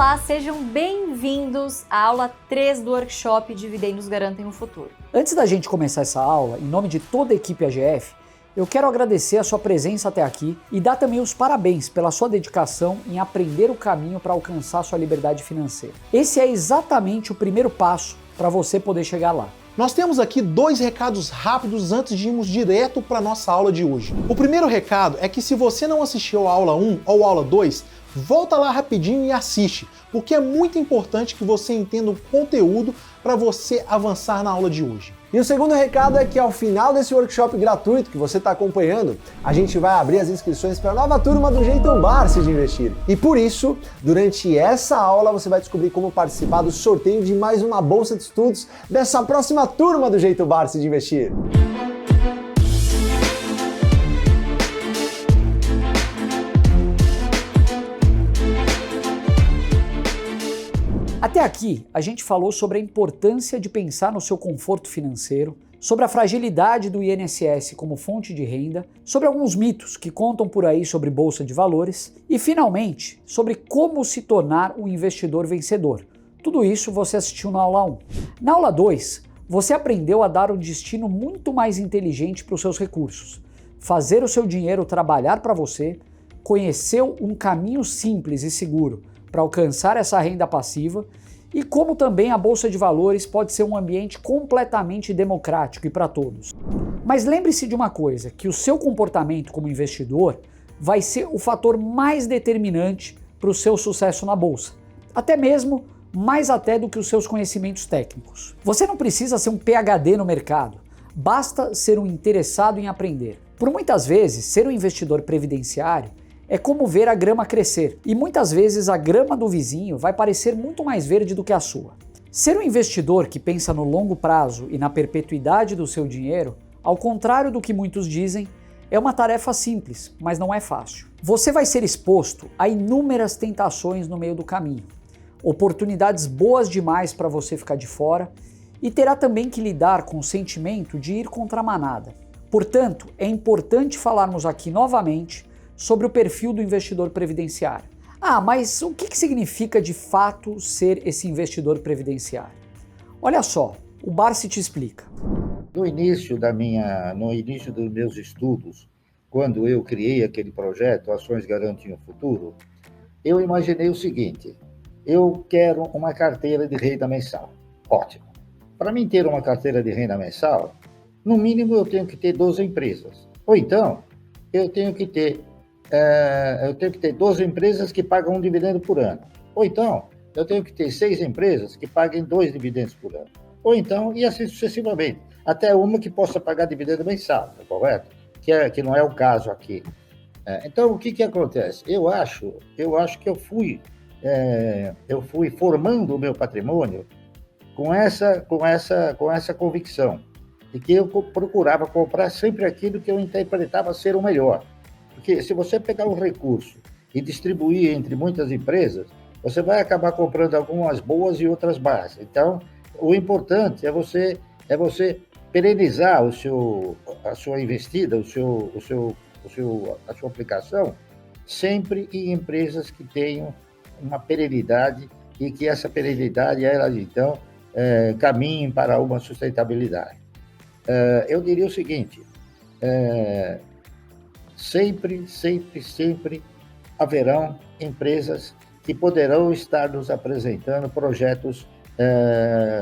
Olá, sejam bem-vindos à aula 3 do workshop Dividendos Garantem o Futuro. Antes da gente começar essa aula, em nome de toda a equipe AGF, eu quero agradecer a sua presença até aqui e dar também os parabéns pela sua dedicação em aprender o caminho para alcançar sua liberdade financeira. Esse é exatamente o primeiro passo para você poder chegar lá. Nós temos aqui dois recados rápidos antes de irmos direto para a nossa aula de hoje. O primeiro recado é que se você não assistiu a aula 1 ou a aula 2, volta lá rapidinho e assiste, porque é muito importante que você entenda o conteúdo para você avançar na aula de hoje. E o segundo recado é que ao final desse workshop gratuito que você está acompanhando, a gente vai abrir as inscrições para a nova turma do Jeito Barsi de Investir. E por isso, durante essa aula você vai descobrir como participar do sorteio de mais uma bolsa de estudos dessa próxima turma do Jeito Barsi de Investir. Até aqui, a gente falou sobre a importância de pensar no seu conforto financeiro, sobre a fragilidade do INSS como fonte de renda, sobre alguns mitos que contam por aí sobre bolsa de valores e, finalmente, sobre como se tornar um investidor vencedor. Tudo isso você assistiu na aula 1. Na aula 2, você aprendeu a dar um destino muito mais inteligente para os seus recursos, fazer o seu dinheiro trabalhar para você, conheceu um caminho simples e seguro para alcançar essa renda passiva e como também a Bolsa de Valores pode ser um ambiente completamente democrático e para todos. Mas lembre-se de uma coisa, que o seu comportamento como investidor vai ser o fator mais determinante para o seu sucesso na Bolsa, até mesmo mais até do que os seus conhecimentos técnicos. Você não precisa ser um PhD no mercado, basta ser um interessado em aprender. Por muitas vezes, ser um investidor previdenciário é como ver a grama crescer, e muitas vezes a grama do vizinho vai parecer muito mais verde do que a sua. Ser um investidor que pensa no longo prazo e na perpetuidade do seu dinheiro, ao contrário do que muitos dizem, é uma tarefa simples, mas não é fácil. Você vai ser exposto a inúmeras tentações no meio do caminho, oportunidades boas demais para você ficar de fora, e terá também que lidar com o sentimento de ir contra a manada. Portanto, é importante falarmos aqui novamente sobre o perfil do investidor previdenciário. Mas o que significa de fato ser esse investidor previdenciário? Olha só, o Barsi te explica. No início dos meus estudos, quando eu criei aquele projeto, Ações Garantem o Futuro, eu imaginei o seguinte: eu quero uma carteira de renda mensal. Ótimo. Para mim ter uma carteira de renda mensal, no mínimo eu tenho que ter 12 empresas. Ou então, eu tenho que ter 12 empresas que pagam um dividendo por ano. Ou então, eu tenho que ter 6 empresas que paguem 2 dividendos por ano. Ou então, e assim sucessivamente. Até uma que possa pagar dividendo mensal, correto? Que não é o caso aqui. Então, o que acontece? Eu acho que eu fui formando o meu patrimônio com essa convicção de que eu procurava comprar sempre aquilo que eu interpretava ser o melhor. Porque se você pegar um recurso e distribuir entre muitas empresas, você vai acabar comprando algumas boas e outras más. Então, o importante é você perenizar a sua investida, a sua aplicação, sempre em empresas que tenham uma perenidade e que essa perenidade, elas então, caminhem para uma sustentabilidade. Eu diria o seguinte: sempre haverão empresas que poderão estar nos apresentando projetos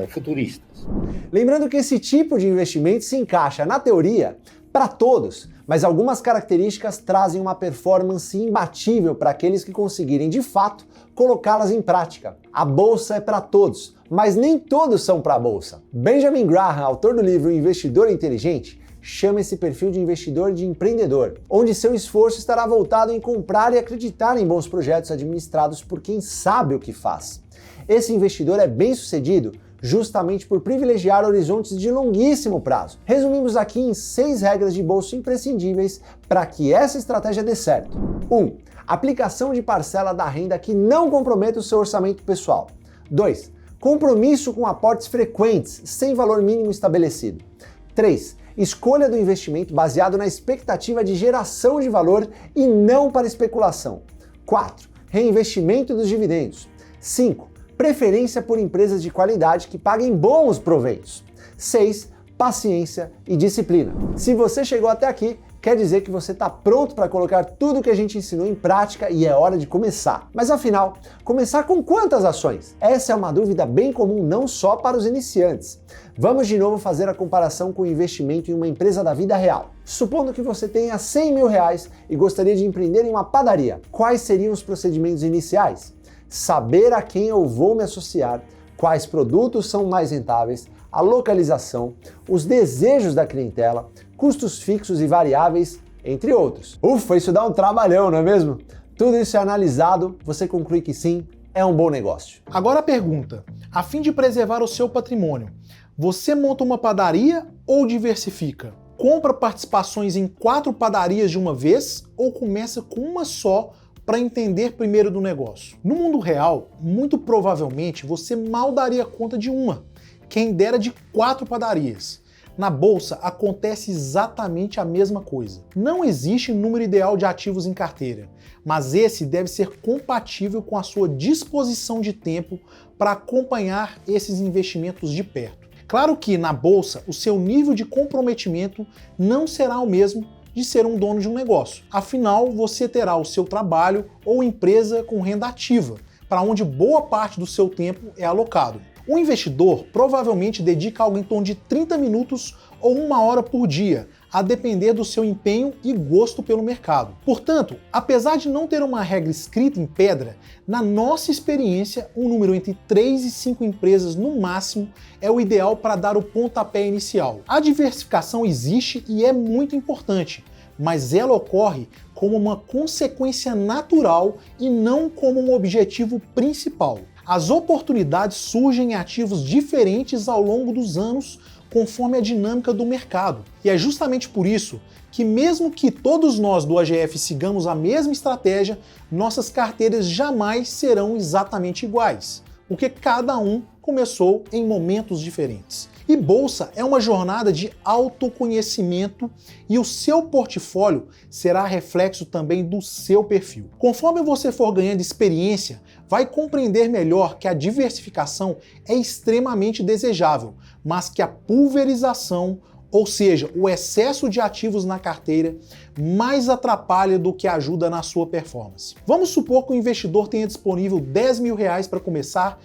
futuristas. Lembrando que esse tipo de investimento se encaixa, na teoria, para todos, mas algumas características trazem uma performance imbatível para aqueles que conseguirem, de fato, colocá-las em prática. A bolsa é para todos, mas nem todos são para a bolsa. Benjamin Graham, autor do livro Investidor Inteligente, chama esse perfil de investidor de empreendedor, onde seu esforço estará voltado em comprar e acreditar em bons projetos administrados por quem sabe o que faz. Esse investidor é bem-sucedido justamente por privilegiar horizontes de longuíssimo prazo. Resumimos aqui em 6 regras de bolsa imprescindíveis para que essa estratégia dê certo. 1. Aplicação de parcela da renda que não comprometa o seu orçamento pessoal. 2. Compromisso com aportes frequentes, sem valor mínimo estabelecido. 3. Escolha do investimento baseado na expectativa de geração de valor e não para especulação. 4. Reinvestimento dos dividendos. 5. Preferência por empresas de qualidade que paguem bons proventos. 6. Paciência e disciplina. Se você chegou até aqui, quer dizer que você está pronto para colocar tudo que a gente ensinou em prática e é hora de começar. Mas afinal, começar com quantas ações? Essa é uma dúvida bem comum não só para os iniciantes. Vamos de novo fazer a comparação com o investimento em uma empresa da vida real. Supondo que você tenha 100 mil reais e gostaria de empreender em uma padaria, quais seriam os procedimentos iniciais? Saber a quem eu vou me associar, quais produtos são mais rentáveis, a localização, os desejos da clientela, custos fixos e variáveis, entre outros. Ufa, isso dá um trabalhão, não é mesmo? Tudo isso é analisado, você conclui que sim, é um bom negócio. Agora a pergunta, a fim de preservar o seu patrimônio, você monta uma padaria ou diversifica? Compra participações em 4 padarias de uma vez ou começa com uma só para entender primeiro do negócio? No mundo real, muito provavelmente você mal daria conta de uma, quem dera de 4 padarias. Na bolsa acontece exatamente a mesma coisa. Não existe número ideal de ativos em carteira, mas esse deve ser compatível com a sua disposição de tempo para acompanhar esses investimentos de perto. Claro que na bolsa o seu nível de comprometimento não será o mesmo de ser um dono de um negócio. Afinal, você terá o seu trabalho ou empresa com renda ativa, para onde boa parte do seu tempo é alocado. Um investidor provavelmente dedica algo em torno de 30 minutos ou 1 hora por dia, a depender do seu empenho e gosto pelo mercado. Portanto, apesar de não ter uma regra escrita em pedra, na nossa experiência, um número entre 3 e 5 empresas no máximo é o ideal para dar o pontapé inicial. A diversificação existe e é muito importante, mas ela ocorre como uma consequência natural e não como um objetivo principal. As oportunidades surgem em ativos diferentes ao longo dos anos, conforme a dinâmica do mercado. E é justamente por isso que, mesmo que todos nós do AGF sigamos a mesma estratégia, nossas carteiras jamais serão exatamente iguais, porque cada um começou em momentos diferentes. E bolsa é uma jornada de autoconhecimento e o seu portfólio será reflexo também do seu perfil. Conforme você for ganhando experiência, vai compreender melhor que a diversificação é extremamente desejável, mas que a pulverização, ou seja, o excesso de ativos na carteira, mais atrapalha do que ajuda na sua performance. Vamos supor que o investidor tenha disponível 10 mil reais para começar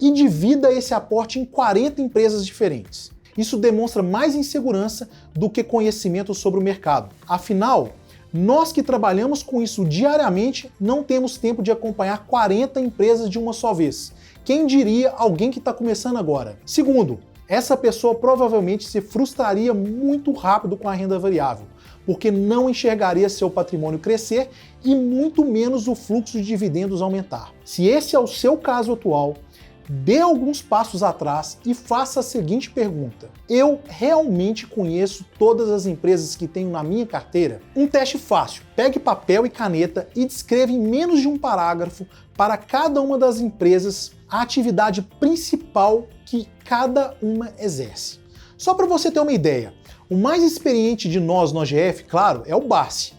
e divida esse aporte em 40 empresas diferentes. Isso demonstra mais insegurança do que conhecimento sobre o mercado. Afinal, nós que trabalhamos com isso diariamente não temos tempo de acompanhar 40 empresas de uma só vez. Quem diria alguém que está começando agora? Segundo, essa pessoa provavelmente se frustraria muito rápido com a renda variável, porque não enxergaria seu patrimônio crescer e muito menos o fluxo de dividendos aumentar. Se esse é o seu caso atual, dê alguns passos atrás e faça a seguinte pergunta: eu realmente conheço todas as empresas que tenho na minha carteira? Um teste fácil. Pegue papel e caneta e descreva em menos de um parágrafo para cada uma das empresas a atividade principal que cada uma exerce. Só para você ter uma ideia, o mais experiente de nós no AGF, claro, é o Barsi.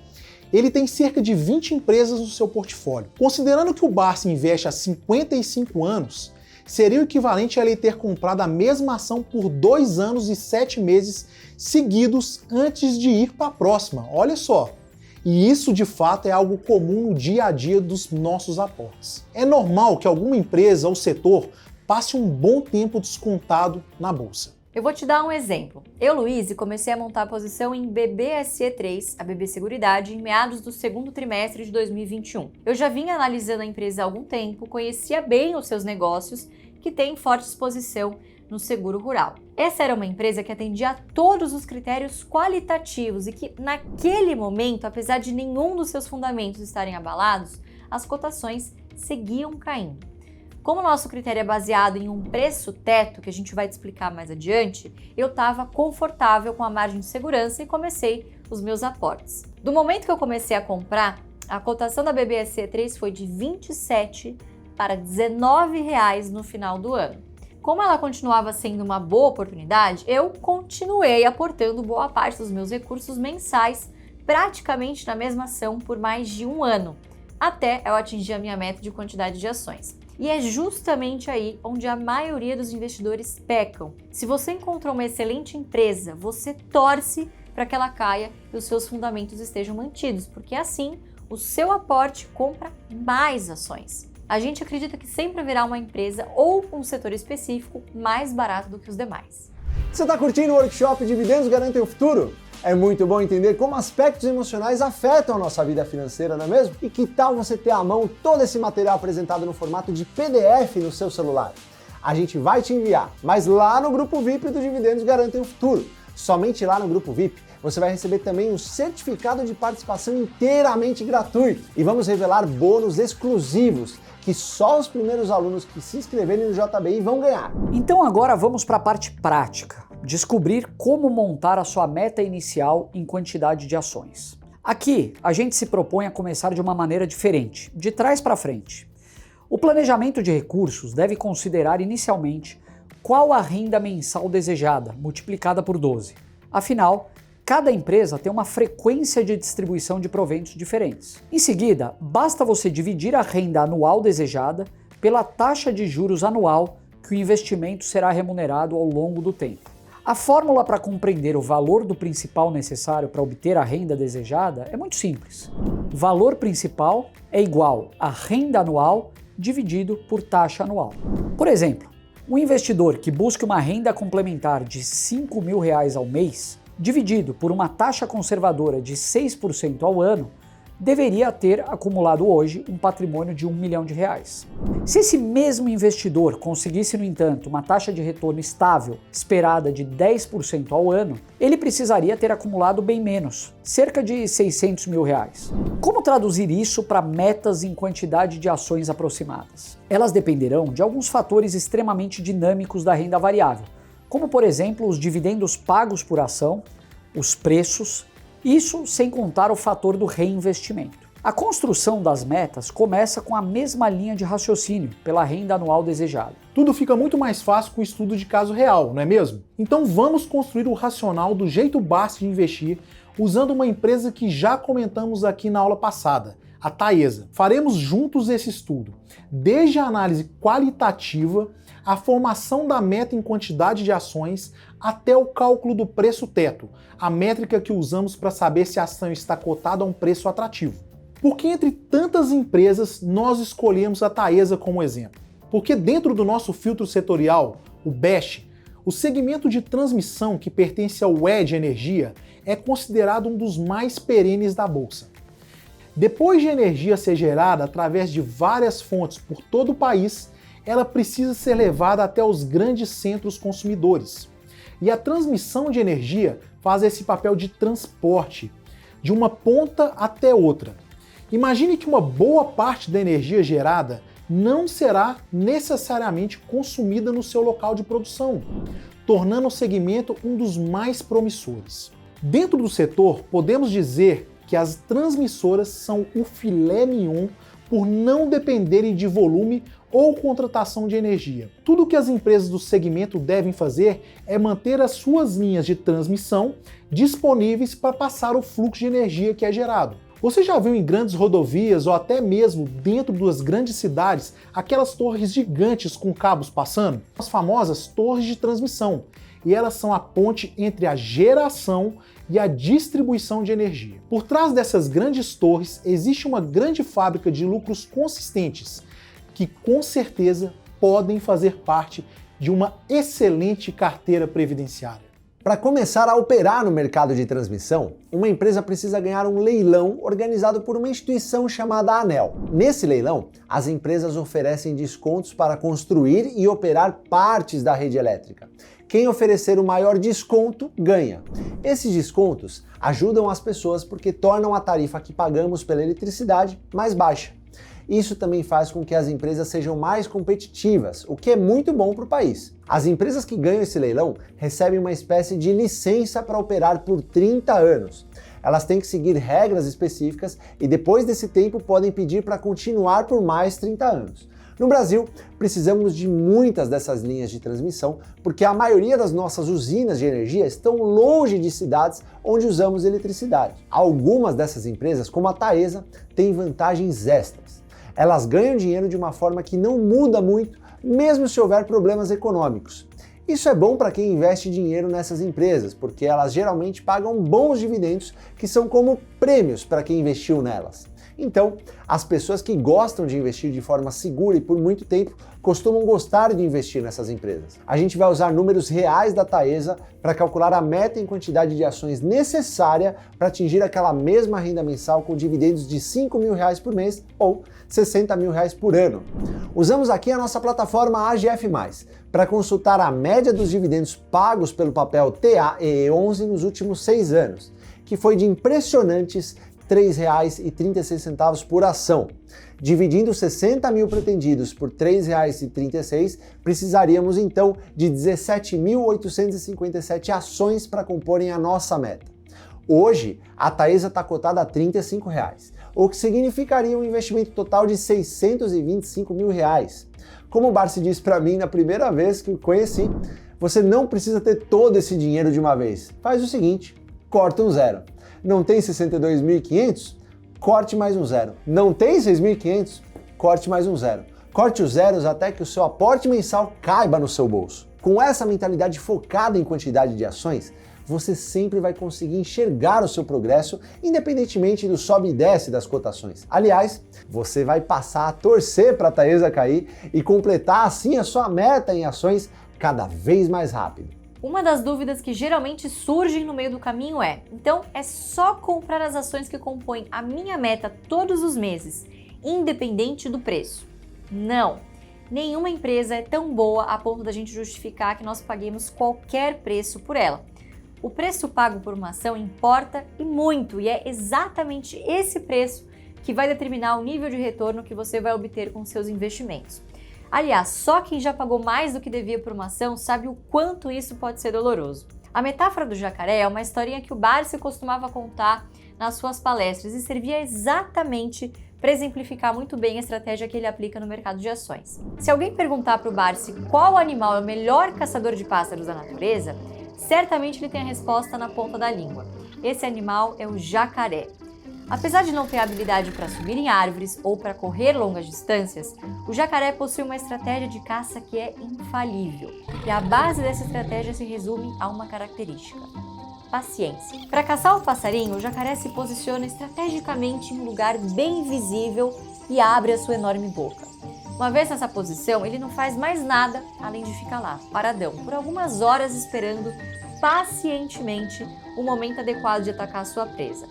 Ele tem cerca de 20 empresas no seu portfólio. Considerando que o Barsi investe há 55 anos, seria o equivalente a ele ter comprado a mesma ação por 2 anos e 7 meses seguidos antes de ir para a próxima. Olha só! E isso de fato é algo comum no dia a dia dos nossos aportes. É normal que alguma empresa ou setor passe um bom tempo descontado na bolsa. Eu vou te dar um exemplo. Eu, Luiz, comecei a montar a posição em BBSE3, a BB Seguridade, em meados do segundo trimestre de 2021. Eu já vinha analisando a empresa há algum tempo, conhecia bem os seus negócios, que têm forte exposição no seguro rural. Essa era uma empresa que atendia a todos os critérios qualitativos e que, naquele momento, apesar de nenhum dos seus fundamentos estarem abalados, as cotações seguiam caindo. Como o nosso critério é baseado em um preço teto, que a gente vai te explicar mais adiante, eu estava confortável com a margem de segurança e comecei os meus aportes. Do momento que eu comecei a comprar, a cotação da BBSE3 foi de R$ 27 para R$ 19 no final do ano. Como ela continuava sendo uma boa oportunidade, eu continuei aportando boa parte dos meus recursos mensais praticamente na mesma ação por mais de um ano, até eu atingir a minha meta de quantidade de ações. E é justamente aí onde a maioria dos investidores pecam. Se você encontrou uma excelente empresa, você torce para que ela caia e os seus fundamentos estejam mantidos, porque assim o seu aporte compra mais ações. A gente acredita que sempre haverá uma empresa ou um setor específico mais barato do que os demais. Você está curtindo o workshop Dividendos Garantem o Futuro? É muito bom entender como aspectos emocionais afetam a nossa vida financeira, não é mesmo? E que tal você ter à mão todo esse material apresentado no formato de PDF no seu celular? A gente vai te enviar, mas lá no grupo VIP do Dividendos Garantem o Futuro. Somente lá no grupo VIP você vai receber também um certificado de participação inteiramente gratuito. E vamos revelar bônus exclusivos que só os primeiros alunos que se inscreverem no JBI vão ganhar. Então agora vamos para a parte prática. Descobrir como montar a sua meta inicial em quantidade de ações. Aqui, a gente se propõe a começar de uma maneira diferente, de trás para frente. O planejamento de recursos deve considerar inicialmente qual a renda mensal desejada, multiplicada por 12. Afinal, cada empresa tem uma frequência de distribuição de proventos diferentes. Em seguida, basta você dividir a renda anual desejada pela taxa de juros anual que o investimento será remunerado ao longo do tempo. A fórmula para compreender o valor do principal necessário para obter a renda desejada é muito simples. O valor principal é igual a renda anual dividido por taxa anual. Por exemplo, um investidor que busque uma renda complementar de R$5.000 ao mês, dividido por uma taxa conservadora de 6% ao ano, deveria ter acumulado hoje um patrimônio de R$1 milhão. Se esse mesmo investidor conseguisse, no entanto, uma taxa de retorno estável esperada de 10% ao ano, ele precisaria ter acumulado bem menos, cerca de R$600 mil. Como traduzir isso para metas em quantidade de ações aproximadas? Elas dependerão de alguns fatores extremamente dinâmicos da renda variável, como por exemplo os dividendos pagos por ação, os preços, isso sem contar o fator do reinvestimento. A construção das metas começa com a mesma linha de raciocínio pela renda anual desejada. Tudo fica muito mais fácil com o estudo de caso real, não é mesmo? Então vamos construir o racional do jeito básico de investir usando uma empresa que já comentamos aqui na aula passada, a Taesa. Faremos juntos esse estudo, desde a análise qualitativa, a formação da meta em quantidade de ações, até o cálculo do preço teto, a métrica que usamos para saber se a ação está cotada a um preço atrativo. Por que entre tantas empresas nós escolhemos a Taesa como exemplo? Porque dentro do nosso filtro setorial, o BEST, o segmento de transmissão que pertence ao E de energia é considerado um dos mais perenes da bolsa. Depois de energia ser gerada através de várias fontes por todo o país, ela precisa ser levada até os grandes centros consumidores. E a transmissão de energia faz esse papel de transporte, de uma ponta até outra. Imagine que uma boa parte da energia gerada não será necessariamente consumida no seu local de produção, tornando o segmento um dos mais promissores. Dentro do setor, podemos dizer que as transmissoras são o filé mignon por não dependerem de volume ou contratação de energia. Tudo o que as empresas do segmento devem fazer é manter as suas linhas de transmissão disponíveis para passar o fluxo de energia que é gerado. Você já viu em grandes rodovias ou até mesmo dentro das grandes cidades aquelas torres gigantes com cabos passando? As famosas torres de transmissão. E elas são a ponte entre a geração e a distribuição de energia. Por trás dessas grandes torres existe uma grande fábrica de lucros consistentes, que com certeza podem fazer parte de uma excelente carteira previdenciária. Para começar a operar no mercado de transmissão, uma empresa precisa ganhar um leilão organizado por uma instituição chamada ANEEL. Nesse leilão, as empresas oferecem descontos para construir e operar partes da rede elétrica. Quem oferecer o maior desconto ganha. Esses descontos ajudam as pessoas porque tornam a tarifa que pagamos pela eletricidade mais baixa. Isso também faz com que as empresas sejam mais competitivas, o que é muito bom para o país. As empresas que ganham esse leilão recebem uma espécie de licença para operar por 30 anos. Elas têm que seguir regras específicas e depois desse tempo podem pedir para continuar por mais 30 anos. No Brasil, precisamos de muitas dessas linhas de transmissão porque a maioria das nossas usinas de energia estão longe de cidades onde usamos eletricidade. Algumas dessas empresas, como a Taesa, têm vantagens extras. Elas ganham dinheiro de uma forma que não muda muito, mesmo se houver problemas econômicos. Isso é bom para quem investe dinheiro nessas empresas, porque elas geralmente pagam bons dividendos que são como prêmios para quem investiu nelas. Então, as pessoas que gostam de investir de forma segura e por muito tempo costumam gostar de investir nessas empresas. A gente vai usar números reais da Taesa para calcular a meta em quantidade de ações necessária para atingir aquela mesma renda mensal com dividendos de R$5.000 por mês ou R$60.000 por ano. Usamos aqui a nossa plataforma AGF+, para consultar a média dos dividendos pagos pelo papel TAEE11 nos últimos 6 anos, que foi de impressionantes R$ 3,36 por ação. Dividindo 60 mil pretendidos por R$ 3,36, precisaríamos então de 17.857 ações para comporem a nossa meta. Hoje, a Taesa está cotada a R$ 35, o que significaria um investimento total de R$ 625 mil. Como o Barsi disse para mim na primeira vez que o conheci, você não precisa ter todo esse dinheiro de uma vez. Faz o seguinte, corta um zero. Não tem 62.500? Corte mais um zero. Não tem 6.500? Corte mais um zero. Corte os zeros até que o seu aporte mensal caiba no seu bolso. Com essa mentalidade focada em quantidade de ações, você sempre vai conseguir enxergar o seu progresso, independentemente do sobe e desce das cotações. Aliás, você vai passar a torcer para a Taesa cair e completar assim a sua meta em ações cada vez mais rápido. Uma das dúvidas que geralmente surgem no meio do caminho é: então é só comprar as ações que compõem a minha meta todos os meses, independente do preço? Não! Nenhuma empresa é tão boa a ponto da gente justificar que nós paguemos qualquer preço por ela. O preço pago por uma ação importa e muito, e é exatamente esse preço que vai determinar o nível de retorno que você vai obter com seus investimentos. Aliás, só quem já pagou mais do que devia por uma ação sabe o quanto isso pode ser doloroso. A metáfora do jacaré é uma historinha que o Barsi costumava contar nas suas palestras e servia exatamente para exemplificar muito bem a estratégia que ele aplica no mercado de ações. Se alguém perguntar para o Barsi qual animal é o melhor caçador de pássaros da natureza, certamente ele tem a resposta na ponta da língua. Esse animal é o jacaré. Apesar de não ter habilidade para subir em árvores ou para correr longas distâncias, o jacaré possui uma estratégia de caça que é infalível. E a base dessa estratégia se resume a uma característica: paciência. Para caçar o passarinho, o jacaré se posiciona estrategicamente em um lugar bem visível e abre a sua enorme boca. Uma vez nessa posição, ele não faz mais nada além de ficar lá, paradão, por algumas horas esperando pacientemente o momento adequado de atacar a sua presa.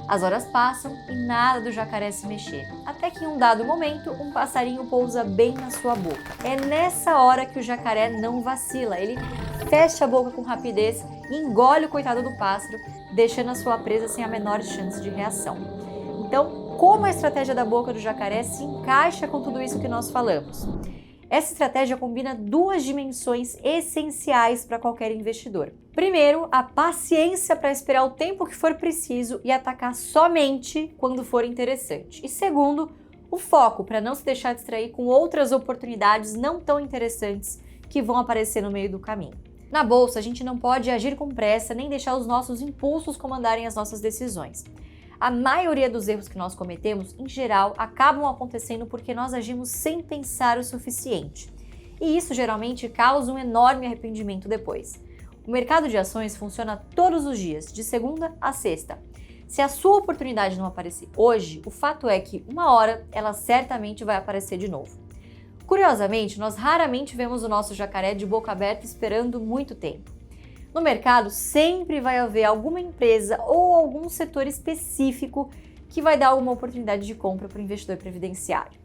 As horas passam e nada do jacaré se mexer, até que em um dado momento um passarinho pousa bem na sua boca. É nessa hora que o jacaré não vacila, ele fecha a boca com rapidez e engole o coitado do pássaro, deixando a sua presa sem a menor chance de reação. Então, como a estratégia da boca do jacaré se encaixa com tudo isso que nós falamos? Essa estratégia combina duas dimensões essenciais para qualquer investidor. Primeiro, a paciência para esperar o tempo que for preciso e atacar somente quando for interessante. E segundo, o foco para não se deixar distrair com outras oportunidades não tão interessantes que vão aparecer no meio do caminho. Na bolsa, a gente não pode agir com pressa nem deixar os nossos impulsos comandarem as nossas decisões. A maioria dos erros que nós cometemos, em geral, acabam acontecendo porque nós agimos sem pensar o suficiente. E isso geralmente causa um enorme arrependimento depois. O mercado de ações funciona todos os dias, de segunda a sexta. Se a sua oportunidade não aparecer hoje, o fato é que uma hora ela certamente vai aparecer de novo. Curiosamente, nós raramente vemos o nosso jacaré de boca aberta esperando muito tempo. No mercado, sempre vai haver alguma empresa ou algum setor específico que vai dar alguma oportunidade de compra para o investidor previdenciário.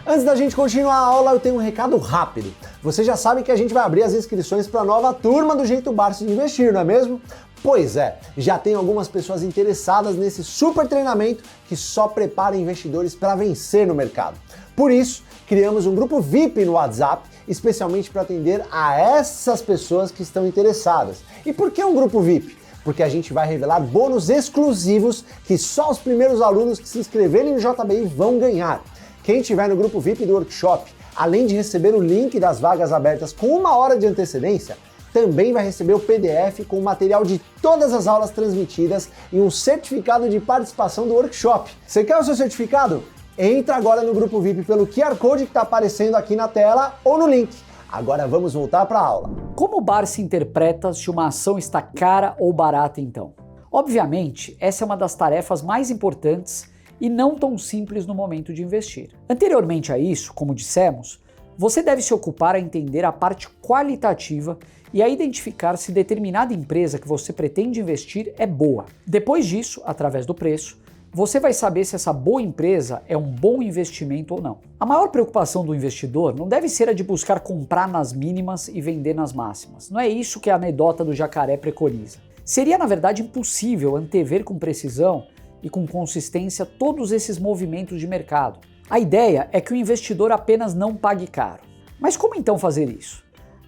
Antes da gente continuar a aula, eu tenho um recado rápido. Você já sabe que a gente vai abrir as inscrições para a nova turma do Jeito Barsi de Investir, não é mesmo? Pois é, já tem algumas pessoas interessadas nesse super treinamento que só prepara investidores para vencer no mercado. Por isso, criamos um grupo VIP no WhatsApp, especialmente para atender a essas pessoas que estão interessadas. E por que um grupo VIP? Porque a gente vai revelar bônus exclusivos que só os primeiros alunos que se inscreverem no JBI vão ganhar. Quem estiver no grupo VIP do workshop, além de receber o link das vagas abertas com 1 hora de antecedência, também vai receber o PDF com o material de todas as aulas transmitidas e um certificado de participação do workshop. Você quer o seu certificado? Entra agora no grupo VIP pelo QR Code que está aparecendo aqui na tela ou no link. Agora vamos voltar para a aula. Como o Barsi interpreta se uma ação está cara ou barata então? Obviamente, essa é uma das tarefas mais importantes e não tão simples no momento de investir. Anteriormente a isso, como dissemos, você deve se ocupar a entender a parte qualitativa e a identificar se determinada empresa que você pretende investir é boa. Depois disso, através do preço, você vai saber se essa boa empresa é um bom investimento ou não. A maior preocupação do investidor não deve ser a de buscar comprar nas mínimas e vender nas máximas. Não é isso que a anedota do jacaré preconiza. Seria, na verdade, impossível antever com precisão e com consistência todos esses movimentos de mercado. A ideia é que o investidor apenas não pague caro. Mas como então fazer isso?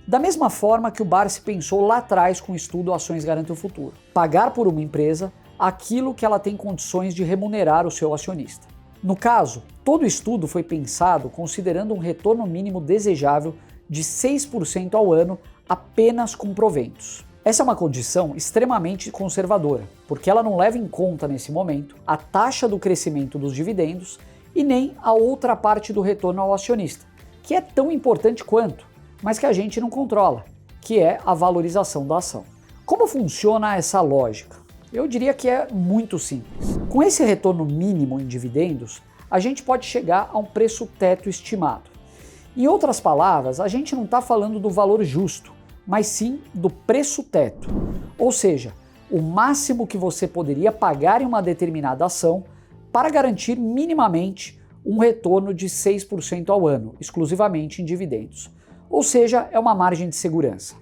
Da mesma forma que o Barsi pensou lá atrás com o estudo Ações Garantem o Futuro. Pagar por uma empresa aquilo que ela tem condições de remunerar o seu acionista. No caso, todo o estudo foi pensado considerando um retorno mínimo desejável de 6% ao ano apenas com proventos. Essa é uma condição extremamente conservadora, porque ela não leva em conta nesse momento a taxa do crescimento dos dividendos e nem a outra parte do retorno ao acionista, que é tão importante quanto, mas que a gente não controla, que é a valorização da ação. Como funciona essa lógica? Eu diria que é muito simples. Com esse retorno mínimo em dividendos, a gente pode chegar a um preço teto estimado. Em outras palavras, a gente não está falando do valor justo, mas sim do preço teto, ou seja, o máximo que você poderia pagar em uma determinada ação para garantir minimamente um retorno de 6% ao ano, exclusivamente em dividendos. Ou seja, é uma margem de segurança.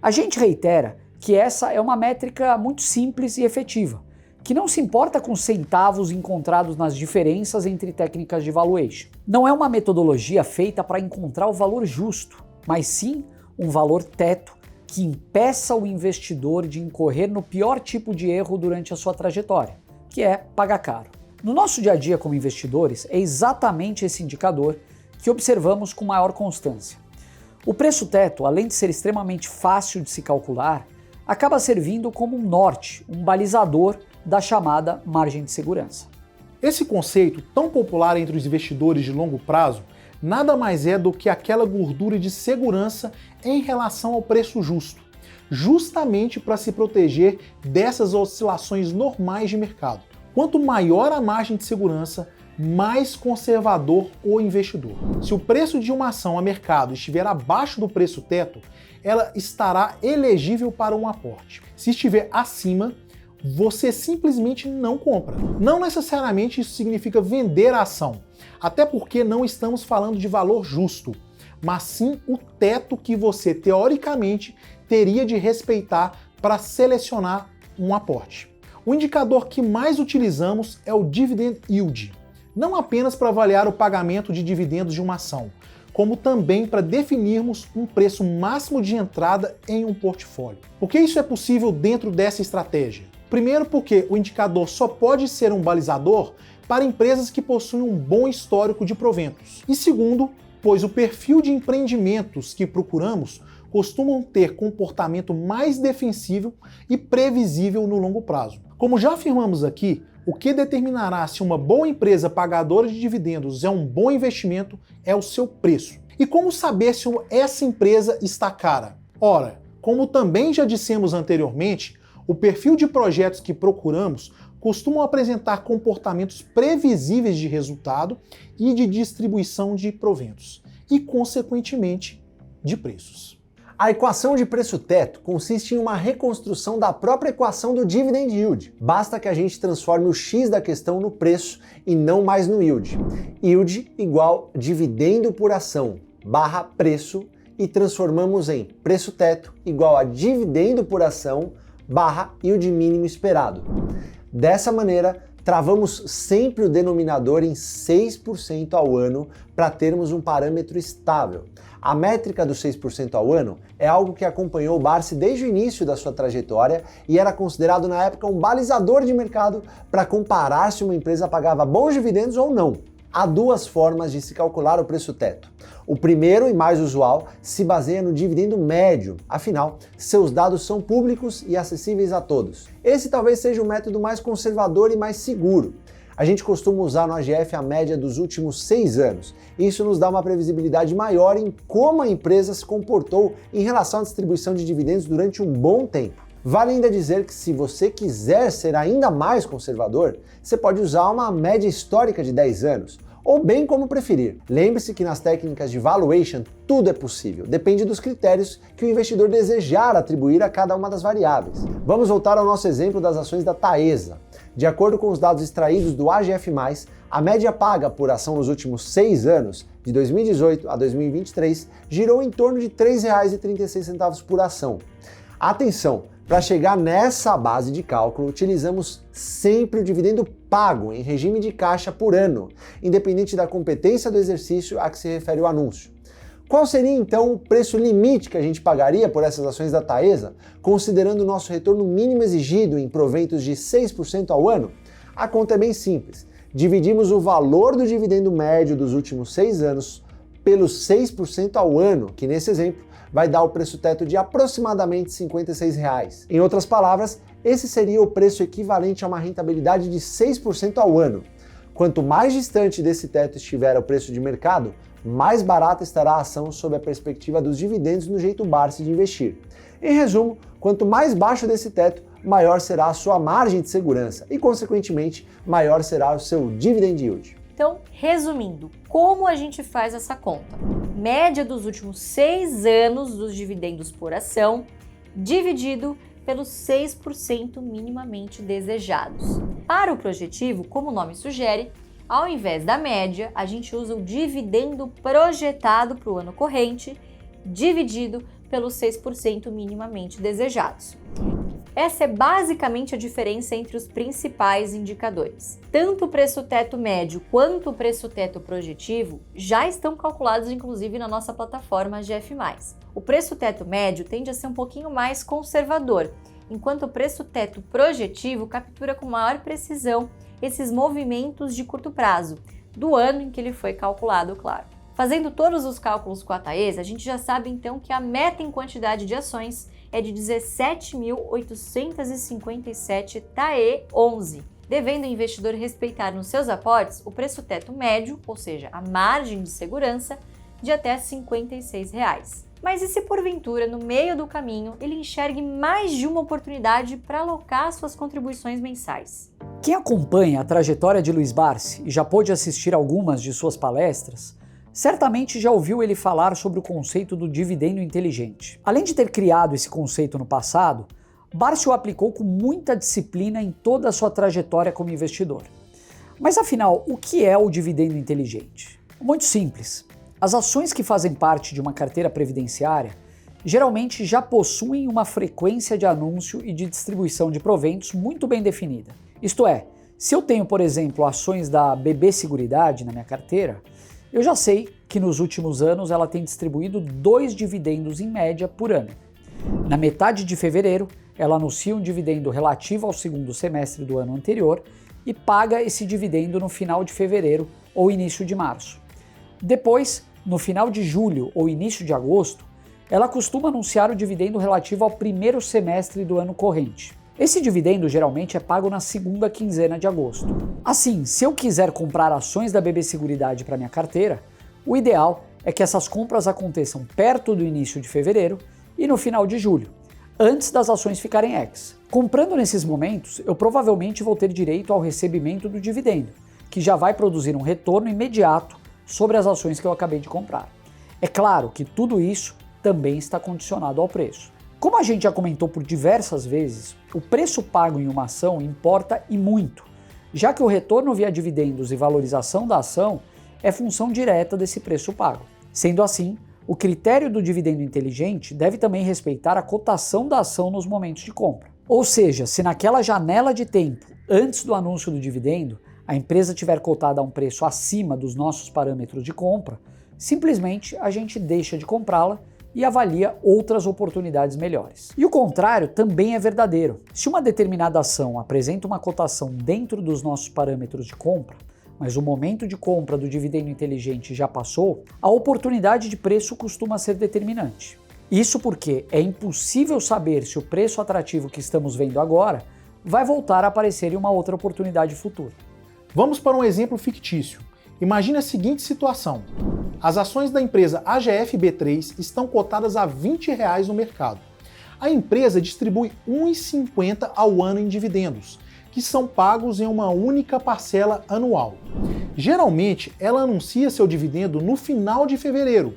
A gente reitera que essa é uma métrica muito simples e efetiva, que não se importa com centavos encontrados nas diferenças entre técnicas de valuation. Não é uma metodologia feita para encontrar o valor justo, mas sim um valor teto que impeça o investidor de incorrer no pior tipo de erro durante a sua trajetória, que é pagar caro. No nosso dia a dia como investidores, é exatamente esse indicador que observamos com maior constância. O preço teto, além de ser extremamente fácil de se calcular, acaba servindo como um norte, um balizador da chamada margem de segurança. Esse conceito, tão popular entre os investidores de longo prazo, nada mais é do que aquela gordura de segurança em relação ao preço justo, justamente para se proteger dessas oscilações normais de mercado. Quanto maior a margem de segurança, mais conservador o investidor. Se o preço de uma ação a mercado estiver abaixo do preço teto, ela estará elegível para um aporte. Se estiver acima, você simplesmente não compra. Não necessariamente isso significa vender a ação, até porque não estamos falando de valor justo, mas sim o teto que você teoricamente teria de respeitar para selecionar um aporte. O indicador que mais utilizamos é o Dividend Yield, não apenas para avaliar o pagamento de dividendos de uma ação, como também para definirmos um preço máximo de entrada em um portfólio. Por que isso é possível dentro dessa estratégia? Primeiro, porque o indicador só pode ser um balizador para empresas que possuem um bom histórico de proventos. E segundo, pois o perfil de empreendimentos que procuramos costumam ter comportamento mais defensivo e previsível no longo prazo. Como já afirmamos aqui, o que determinará se uma boa empresa pagadora de dividendos é um bom investimento é o seu preço. E como saber se essa empresa está cara? Ora, como também já dissemos anteriormente, o perfil de projetos que procuramos costumam apresentar comportamentos previsíveis de resultado e de distribuição de proventos, e, consequentemente, de preços. A equação de preço-teto consiste em uma reconstrução da própria equação do Dividend Yield. Basta que a gente transforme o X da questão no preço e não mais no yield. Yield igual dividendo por ação barra preço e transformamos em preço-teto igual a dividendo por ação barra yield mínimo esperado. Dessa maneira, travamos sempre o denominador em 6% ao ano para termos um parâmetro estável. A métrica dos 6% ao ano é algo que acompanhou o Barsi desde o início da sua trajetória e era considerado na época um balizador de mercado para comparar se uma empresa pagava bons dividendos ou não. Há duas formas de se calcular o preço-teto. O primeiro e mais usual se baseia no dividendo médio, afinal, seus dados são públicos e acessíveis a todos. Esse talvez seja o método mais conservador e mais seguro. A gente costuma usar no AGF a média dos últimos 6 anos. Isso nos dá uma previsibilidade maior em como a empresa se comportou em relação à distribuição de dividendos durante um bom tempo. Vale ainda dizer que se você quiser ser ainda mais conservador, você pode usar uma média histórica de 10 anos, ou bem como preferir. Lembre-se que nas técnicas de valuation tudo é possível, depende dos critérios que o investidor desejar atribuir a cada uma das variáveis. Vamos voltar ao nosso exemplo das ações da Taesa. De acordo com os dados extraídos do AGF+, a média paga por ação nos últimos 6 anos, de 2018 a 2023, girou em torno de R$ 3,36 por ação. Atenção! Para chegar nessa base de cálculo, utilizamos sempre o dividendo pago em regime de caixa por ano, independente da competência do exercício a que se refere o anúncio. Qual seria então o preço limite que a gente pagaria por essas ações da Taesa, considerando o nosso retorno mínimo exigido em proventos de 6% ao ano? A conta é bem simples. Dividimos o valor do dividendo médio dos últimos 6 anos pelos 6% ao ano, que nesse exemplo vai dar o preço teto de aproximadamente R$ 56. Em outras palavras, esse seria o preço equivalente a uma rentabilidade de 6% ao ano. Quanto mais distante desse teto estiver o preço de mercado, mais barata estará a ação sob a perspectiva dos dividendos no jeito Barsi de investir. Em resumo, quanto mais baixo desse teto, maior será a sua margem de segurança e, consequentemente, maior será o seu dividend yield. Então, resumindo, como a gente faz essa conta? Média dos últimos 6 anos dos dividendos por ação, dividido pelos 6% minimamente desejados. Para o projetivo, como o nome sugere, ao invés da média, a gente usa o dividendo projetado para o ano corrente, dividido pelos 6% minimamente desejados. Essa é basicamente a diferença entre os principais indicadores. Tanto o preço teto médio quanto o preço teto projetivo já estão calculados inclusive na nossa plataforma AGF+. O preço teto médio tende a ser um pouquinho mais conservador, enquanto o preço teto projetivo captura com maior precisão esses movimentos de curto prazo, do ano em que ele foi calculado, claro. Fazendo todos os cálculos com a Taesa, a gente já sabe então que a meta em quantidade de ações é de 17.857 TAE11, devendo o investidor respeitar nos seus aportes o preço teto médio, ou seja, a margem de segurança, de até R$ 56. Mas e se porventura, no meio do caminho, ele enxergue mais de uma oportunidade para alocar suas contribuições mensais? Quem acompanha a trajetória de Luiz Barsi e já pôde assistir algumas de suas palestras, certamente já ouviu ele falar sobre o conceito do dividendo inteligente. Além de ter criado esse conceito no passado, Barsi o aplicou com muita disciplina em toda a sua trajetória como investidor. Mas afinal, o que é o dividendo inteligente? Muito simples. As ações que fazem parte de uma carteira previdenciária geralmente já possuem uma frequência de anúncio e de distribuição de proventos muito bem definida. Isto é, se eu tenho, por exemplo, ações da BB Seguridade na minha carteira, eu já sei que nos últimos anos ela tem distribuído 2 dividendos em média por ano. Na metade de fevereiro, ela anuncia um dividendo relativo ao segundo semestre do ano anterior e paga esse dividendo no final de fevereiro ou início de março. Depois, no final de julho ou início de agosto, ela costuma anunciar o dividendo relativo ao primeiro semestre do ano corrente. Esse dividendo geralmente é pago na segunda quinzena de agosto. Assim, se eu quiser comprar ações da BB Seguridade para minha carteira, o ideal é que essas compras aconteçam perto do início de fevereiro e no final de julho, antes das ações ficarem ex. Comprando nesses momentos, eu provavelmente vou ter direito ao recebimento do dividendo, que já vai produzir um retorno imediato sobre as ações que eu acabei de comprar. É claro que tudo isso também está condicionado ao preço. Como a gente já comentou por diversas vezes, o preço pago em uma ação importa e muito, já que o retorno via dividendos e valorização da ação é função direta desse preço pago. Sendo assim, o critério do dividendo inteligente deve também respeitar a cotação da ação nos momentos de compra. Ou seja, se naquela janela de tempo antes do anúncio do dividendo, a empresa tiver cotada a um preço acima dos nossos parâmetros de compra, simplesmente a gente deixa de comprá-la e avalia outras oportunidades melhores. E o contrário também é verdadeiro. Se uma determinada ação apresenta uma cotação dentro dos nossos parâmetros de compra, mas o momento de compra do dividendo inteligente já passou, a oportunidade de preço costuma ser determinante. Isso porque é impossível saber se o preço atrativo que estamos vendo agora vai voltar a aparecer em uma outra oportunidade futura. Vamos para um exemplo fictício. Imagine a seguinte situação. As ações da empresa AGF-B3 estão cotadas a R$ 20 no mercado. A empresa distribui R$ 1,50 ao ano em dividendos, que são pagos em uma única parcela anual. Geralmente, ela anuncia seu dividendo no final de fevereiro,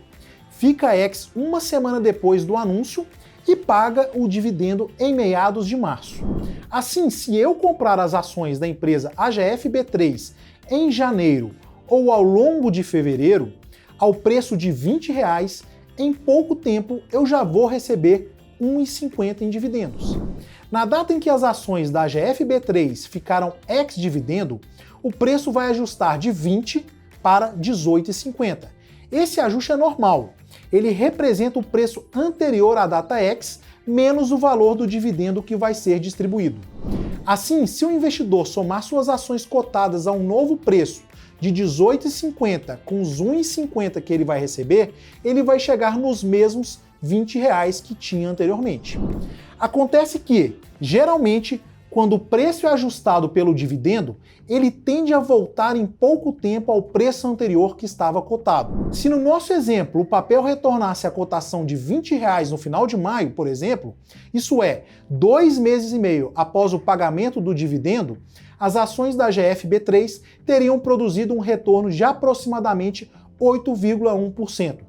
fica ex uma semana depois do anúncio e paga o dividendo em meados de março. Assim, se eu comprar as ações da empresa AGF-B3 em janeiro ou ao longo de fevereiro, ao preço de R$ 20, em pouco tempo eu já vou receber R$ 1,50 em dividendos. Na data em que as ações da AGF-B3 ficaram ex-dividendo, o preço vai ajustar de 20 para R$ 18,50. Esse ajuste é normal. Ele representa o preço anterior à data ex menos o valor do dividendo que vai ser distribuído. Assim, se o investidor somar suas ações cotadas a um novo preço de R$ 18,50 com os R$ 1,50 que ele vai receber, ele vai chegar nos mesmos R$ 20 que tinha anteriormente. Acontece que, geralmente, quando o preço é ajustado pelo dividendo, ele tende a voltar em pouco tempo ao preço anterior que estava cotado. Se no nosso exemplo o papel retornasse à cotação de R$ 20 no final de maio, por exemplo, isso é, 2 meses e meio após o pagamento do dividendo, as ações da AGF-B3 teriam produzido um retorno de aproximadamente 8,1%.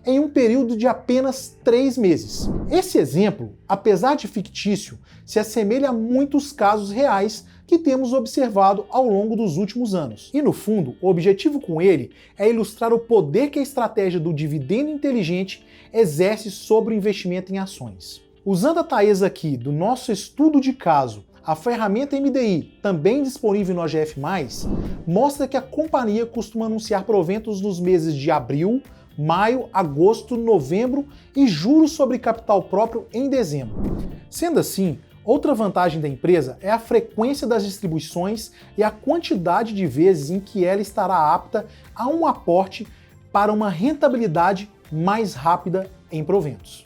em um período de apenas 3 meses. Esse exemplo, apesar de fictício, se assemelha a muitos casos reais que temos observado ao longo dos últimos anos. E no fundo, o objetivo com ele é ilustrar o poder que a estratégia do dividendo inteligente exerce sobre o investimento em ações. Usando a Thaís aqui do nosso estudo de caso, a ferramenta MDI, também disponível no AGF+, mostra que a companhia costuma anunciar proventos nos meses de abril, maio, agosto, novembro e juros sobre capital próprio em dezembro. Sendo assim, outra vantagem da empresa é a frequência das distribuições e a quantidade de vezes em que ela estará apta a um aporte para uma rentabilidade mais rápida em proventos.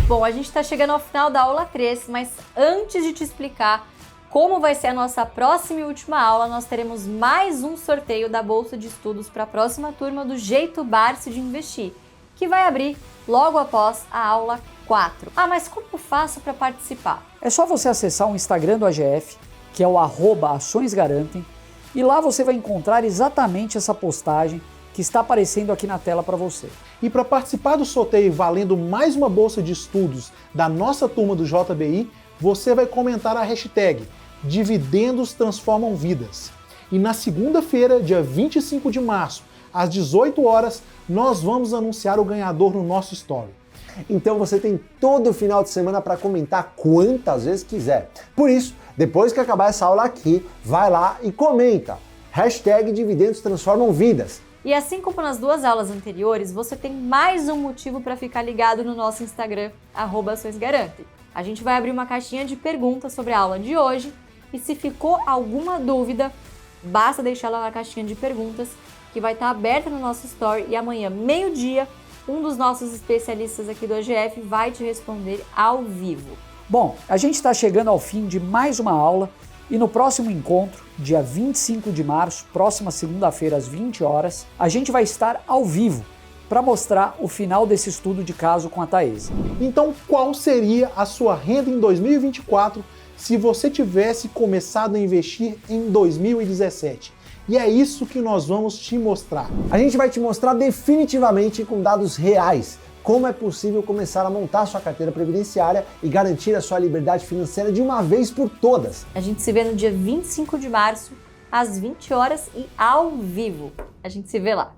Bom, a gente está chegando ao final da aula 3, mas antes de te explicar como vai ser a nossa próxima e última aula, nós teremos mais um sorteio da Bolsa de Estudos para a próxima turma do Jeito Barsi de Investir, que vai abrir logo após a aula 4. Ah, mas como eu faço para participar? É só você acessar o Instagram do AGF, que é o @açõesgarantem, e lá você vai encontrar exatamente essa postagem que está aparecendo aqui na tela para você. E para participar do sorteio valendo mais uma bolsa de estudos da nossa turma do JBI, você vai comentar a hashtag Dividendos Transformam Vidas. E na segunda-feira, dia 25 de março, às 18 horas, nós vamos anunciar o ganhador no nosso story. Então você tem todo o final de semana para comentar quantas vezes quiser. Por isso, depois que acabar essa aula aqui, vai lá e comenta. Hashtag Dividendos Transformam Vidas. E assim como nas duas aulas anteriores, você tem mais um motivo para ficar ligado no nosso Instagram, @açõesgarantem. A gente vai abrir uma caixinha de perguntas sobre a aula de hoje e se ficou alguma dúvida, basta deixar lá na caixinha de perguntas que vai estar aberta no nosso story e amanhã, meio-dia, um dos nossos especialistas aqui do AGF vai te responder ao vivo. Bom, a gente está chegando ao fim de mais uma aula e no próximo encontro, dia 25 de março, próxima segunda-feira às 20 horas, a gente vai estar ao vivo para mostrar o final desse estudo de caso com a Thaís. Então, qual seria a sua renda em 2024 se você tivesse começado a investir em 2017? E é isso que nós vamos te mostrar. A gente vai te mostrar definitivamente com dados reais como é possível começar a montar sua carteira previdenciária e garantir a sua liberdade financeira de uma vez por todas. A gente se vê no dia 25 de março, às 20 horas e ao vivo. A gente se vê lá.